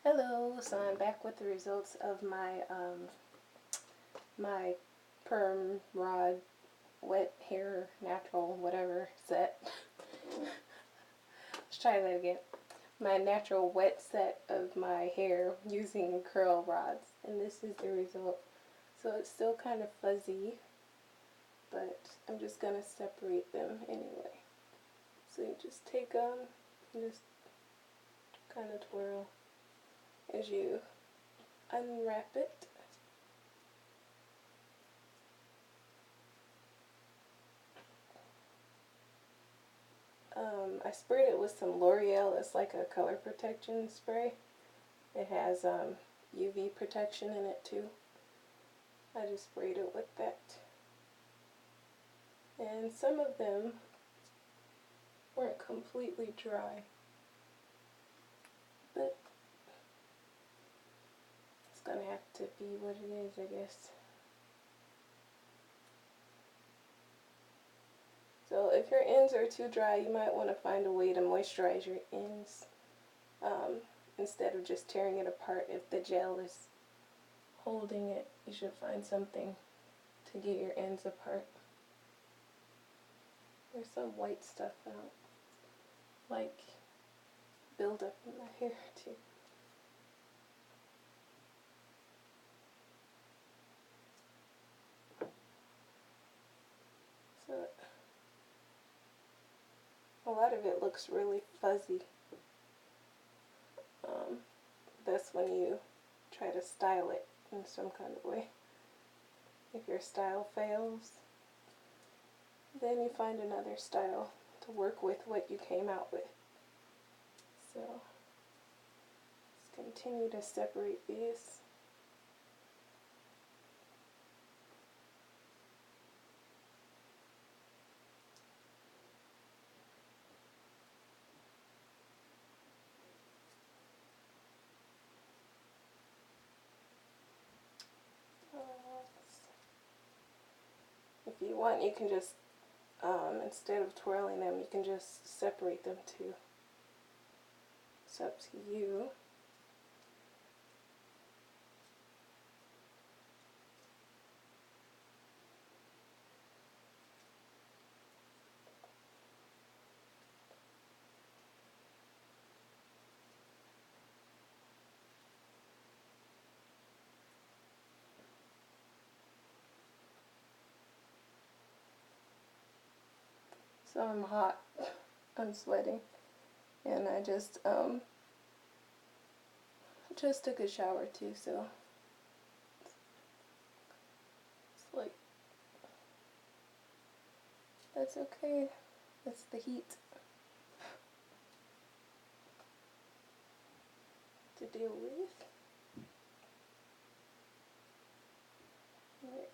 Hello, so I'm back with the results of my perm rod wet hair natural whatever set. Let's try that again. My natural wet set of my hair using curl rods, and this is the result. So it's still kind of fuzzy, but I'm just gonna separate them anyway. So you just take them and just kind of twirl as you unwrap it. I sprayed it with some L'Oreal. It's like a color protection spray. It has UV protection in it too. I just sprayed it with that. And some of them weren't completely dry, but it's gonna have to be what it is, I guess. So if your ends are too dry, you might want to find a way to moisturize your ends instead of just tearing it apart. If the gel is holding it, you should find something to get your ends apart. There's some white stuff out, like buildup in my hair too. So a lot of it looks really fuzzy. That's when you try to style it in some kind of way. If your style fails, then you find another style to work with what you came out with. So let's continue to separate these. If you want, you can just, instead of twirling them, you can just separate them too. It's up to you. So I'm hot, I'm sweating, and I just took a shower too, so it's like, that's okay, that's the heat to deal with. Right.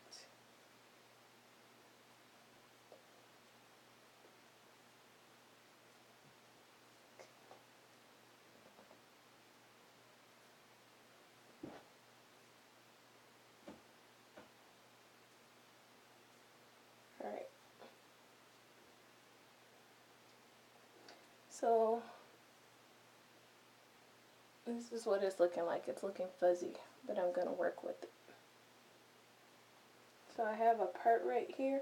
Alright. So this is what it's looking like. It's looking fuzzy, but I'm going to work with it. So I have a part right here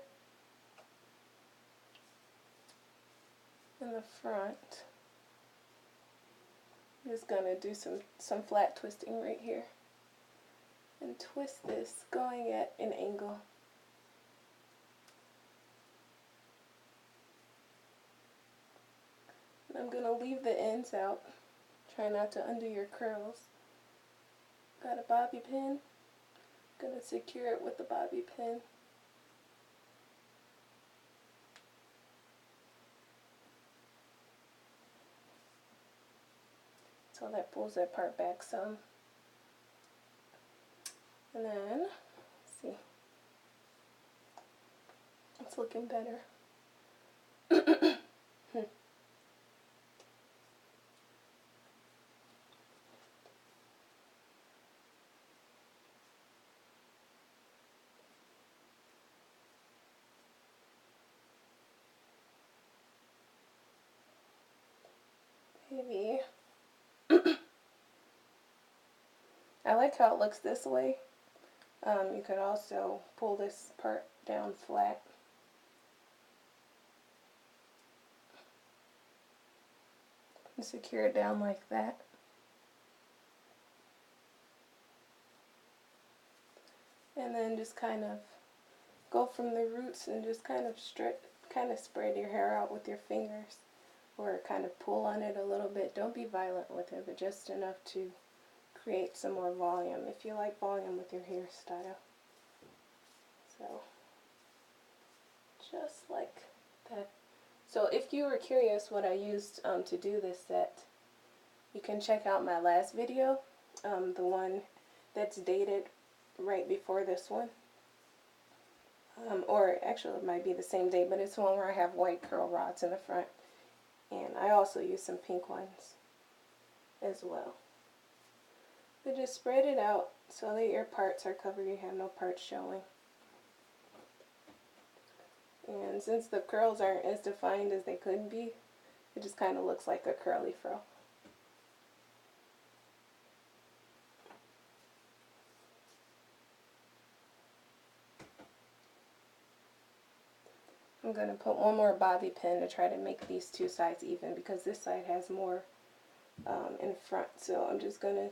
in the front. I'm just going to do some flat twisting right here and twist this going at an angle. And I'm going to leave the ends out. Try not to undo your curls. Got a bobby pin. Going to secure it with the bobby pin. So that pulls that part back some. And then, let's see, it's looking better. Maybe I like how it looks this way. You could also pull this part down flat. And secure it down like that. And then just kind of go from the roots and just kind of spread your hair out with your fingers, or kind of pull on it a little bit. Don't be violent with it, but just enough to create some more volume, if you like volume with your hairstyle. So, just like that. So if you were curious what I used to do this set, you can check out my last video, the one that's dated right before this one. Or actually it might be the same day, but it's one where I have white curl rods in the front. And I also use some pink ones as well. So just spread it out so that your parts are covered, you have no parts showing. And since the curls aren't as defined as they could be, it just kind of looks like a curly fro. I'm going to put one more bobby pin to try to make these two sides even, because this side has more in front. So I'm just going to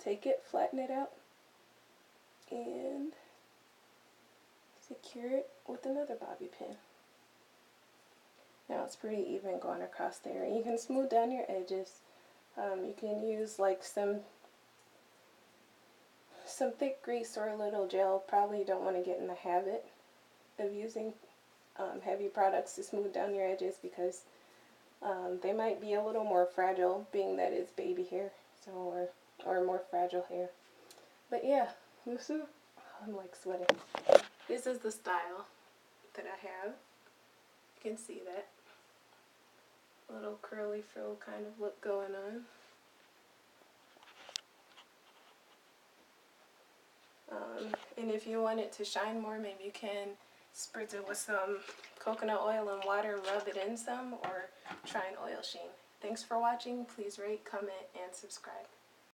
take it, flatten it out, and secure it with another bobby pin. Now it's pretty even going across there. And you can smooth down your edges. You can use like some thick grease or a little gel. Probably don't want to get in the habit of using heavy products to smooth down your edges, because they might be a little more fragile, being that it's baby hair, so or more fragile hair. But yeah, this is, I'm like sweating. This is the style that I have. You can see that little curly frill kind of look going on. And if you want it to shine more, maybe you can spritz it with some coconut oil and water, rub it in some, or try an oil sheen. Thanks for watching. Please rate, comment, and subscribe.